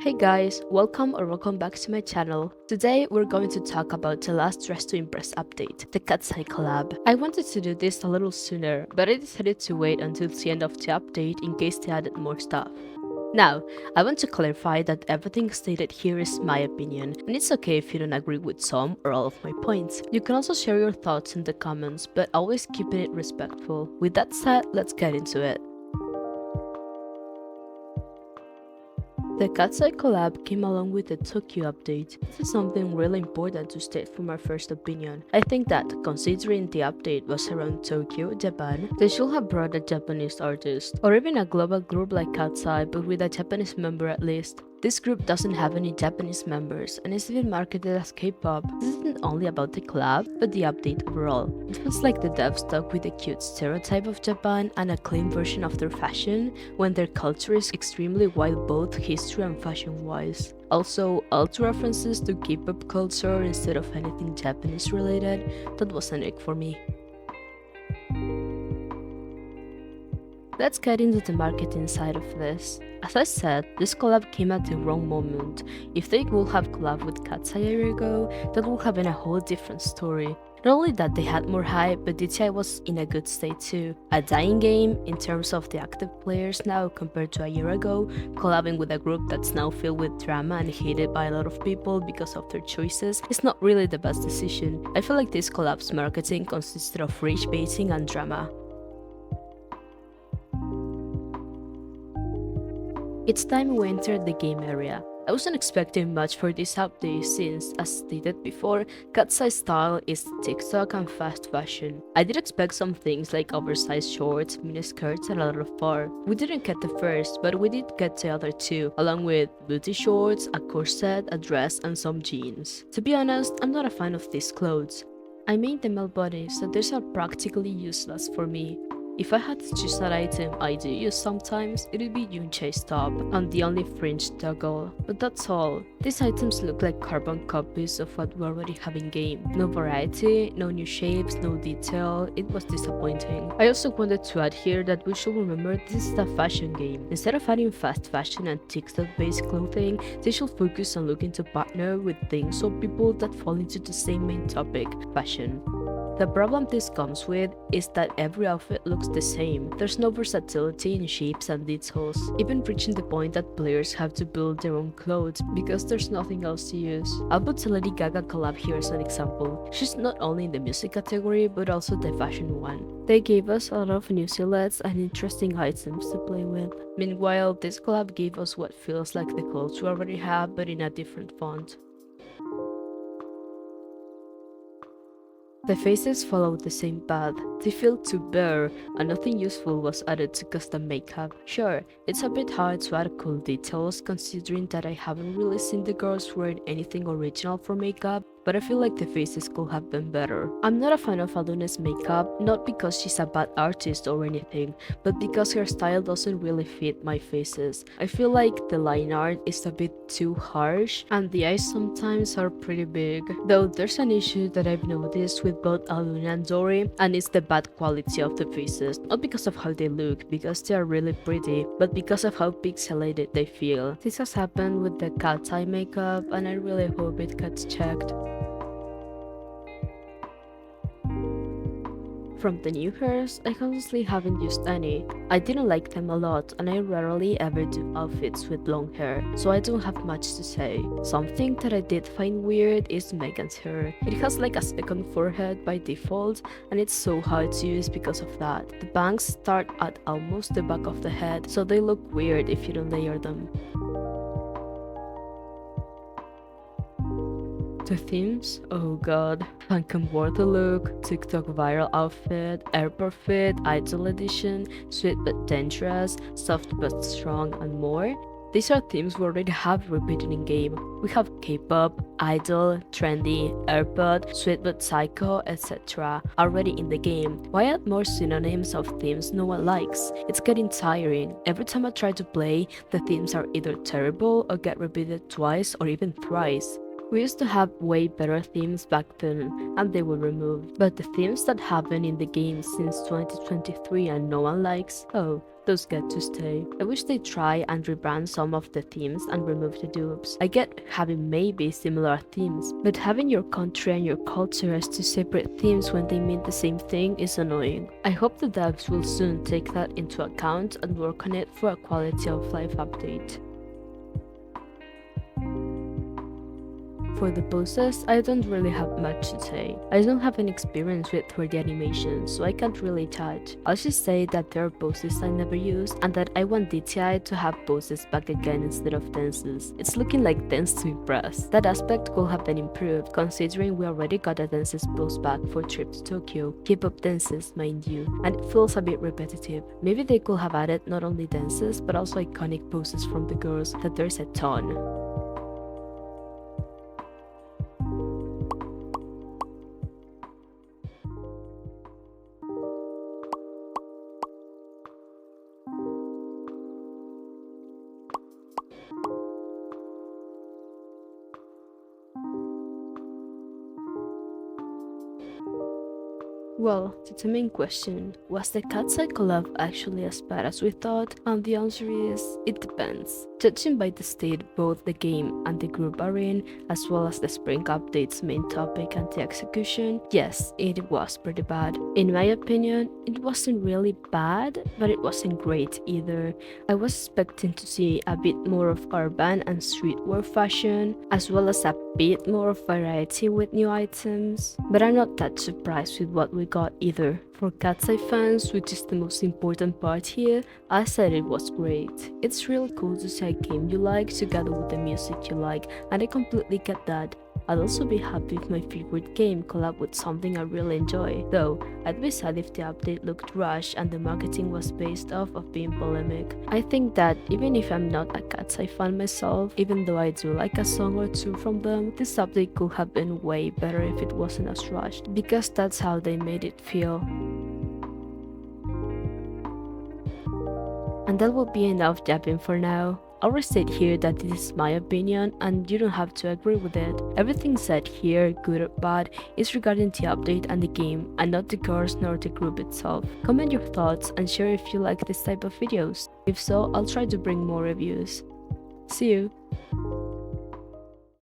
Hey guys, welcome back to my channel. Today we're going to talk about the last Dress to Impress update, the Katseye collab. I wanted to do this a little sooner, but I decided to wait until the end of the update in case they added more stuff. Now, I want to clarify that everything stated here is my opinion, and it's okay if you don't agree with some or all of my points. You can also share your thoughts in the comments, but always keeping it respectful. With that said, let's get into it. The Katseye collab came along with the Tokyo update. This is something really important to state for my first opinion. I think that, considering the update was around Tokyo, Japan, they should have brought a Japanese artist, or even a global group like Katseye but with a Japanese member at least. This group doesn't have any Japanese members and is even marketed as K-pop. This isn't only about the collab, but the update overall. It feels like the devs stuck with a cute stereotype of Japan and a clean version of their fashion, when their culture is extremely wide both history and fashion-wise. Also, all the references to K-pop culture instead of anything Japanese related, that was an egg for me. Let's get into the marketing side of this. As I said, this collab came at the wrong moment. If they would have collabed with Katseye a year ago, that would have been a whole different story. Not only that they had more hype, but DTI was in a good state too. A dying game in terms of the active players now compared to a year ago, collabing with a group that's now filled with drama and hated by a lot of people because of their choices is not really the best decision. I feel like this collab's marketing consisted of rage baiting and drama. It's time we entered the game area. I wasn't expecting much for this update since, as stated before, Katseye's style is TikTok and fast fashion. I did expect some things like oversized shorts, miniskirts, and a lot of bar. We didn't get the first, but we did get the other two, along with booty shorts, a corset, a dress, and some jeans. To be honest, I'm not a fan of these clothes. I made the male body, so these are practically useless for me. If I had to choose an item I do use sometimes, it would be Yunche's top and the only fringe toggle, but that's all. These items look like carbon copies of what we already have in game. No variety, no new shapes, no detail, it was disappointing. I also wanted to add here that we should remember this is a fashion game. Instead of adding fast fashion and TikTok based clothing, they should focus on looking to partner with things or people that fall into the same main topic, fashion. The problem this comes with is that every outfit looks the same. There's no versatility in shapes and details, even reaching the point that players have to build their own clothes because there's nothing else to use. I'll put the Lady Gaga collab here as an example. She's not only in the music category but also the fashion one. They gave us a lot of new silhouettes and interesting items to play with. Meanwhile, this collab gave us what feels like the clothes we already have but in a different font. The faces followed the same path. They feel too bare, and nothing useful was added to custom makeup. Sure, it's a bit hard to add cool details considering that I haven't really seen the girls wearing anything original for makeup, but I feel like the faces could have been better. I'm not a fan of Aluna's makeup, not because she's a bad artist or anything, but because her style doesn't really fit my faces. I feel like the line art is a bit too harsh, and the eyes sometimes are pretty big. Though there's an issue that I've noticed with both Aluna and Dory, and it's the bad quality of the faces. Not because of how they look, because they are really pretty, but because of how pixelated they feel. This has happened with the Katseye makeup, and I really hope it gets checked. From the new hairs, I honestly haven't used any. I didn't like them a lot and I rarely ever do outfits with long hair, so I don't have much to say. Something that I did find weird is Megan's hair. It has like a second forehead by default and it's so hard to use because of that. The bangs start at almost the back of the head, so they look weird if you don't layer them. The themes? Oh god. Phantom Water look, TikTok viral outfit, airport fit, idol edition, sweet but dangerous, soft but strong, and more. These are themes we already have repeated in game. We have K-pop, idol, trendy, airpod, sweet but psycho, etc. already in the game. Why add more synonyms of themes no one likes? It's getting tiring. Every time I try to play, the themes are either terrible or get repeated twice or even thrice. We used to have way better themes back then, and they were removed. But the themes that have been in the game since 2023 and no one likes, oh, those get to stay. I wish they try and rebrand some of the themes and remove the dupes. I get having maybe similar themes, but having your country and your culture as two separate themes when they mean the same thing is annoying. I hope the devs will soon take that into account and work on it for a quality of life update. For the poses, I don't really have much to say. I don't have any experience with 3D animation, so I can't really judge. I'll just say that there are poses I never used, and that I want DTI to have poses back again instead of dances. It's looking like dance to impress. That aspect could have been improved, considering we already got a dances pose back for Trip to Tokyo, K-pop dances, mind you, and it feels a bit repetitive. Maybe they could have added not only dances, but also iconic poses from the girls, that there's a ton. Well, to the main question, was the Katseye collab actually as bad as we thought? And the answer is, it depends. Judging by the state both the game and the group are in, as well as the spring update's main topic and the execution, yes, it was pretty bad. In my opinion, it wasn't really bad, but it wasn't great either. I was expecting to see a bit more of urban and streetwear fashion, as well as a bit more of variety with new items, but I'm not that surprised with what we got either. For Katseye fans, which is the most important part here, I said it was great. It's really cool to see a game you like together with the music you like, and I completely get that. I'd also be happy if my favorite game collab with something I really enjoy, though I'd be sad if the update looked rushed and the marketing was based off of being polemic. I think that even if I'm not a Katseye fan myself, even though I do like a song or two from them, this update could have been way better if it wasn't as rushed, because that's how they made it feel. And that will be enough jabbing for now. I'll restate here that this is my opinion and you don't have to agree with it. Everything said here, good or bad, is regarding the update and the game, and not the girls nor the group itself. Comment your thoughts and share if you like this type of videos. If so, I'll try to bring more reviews. See you!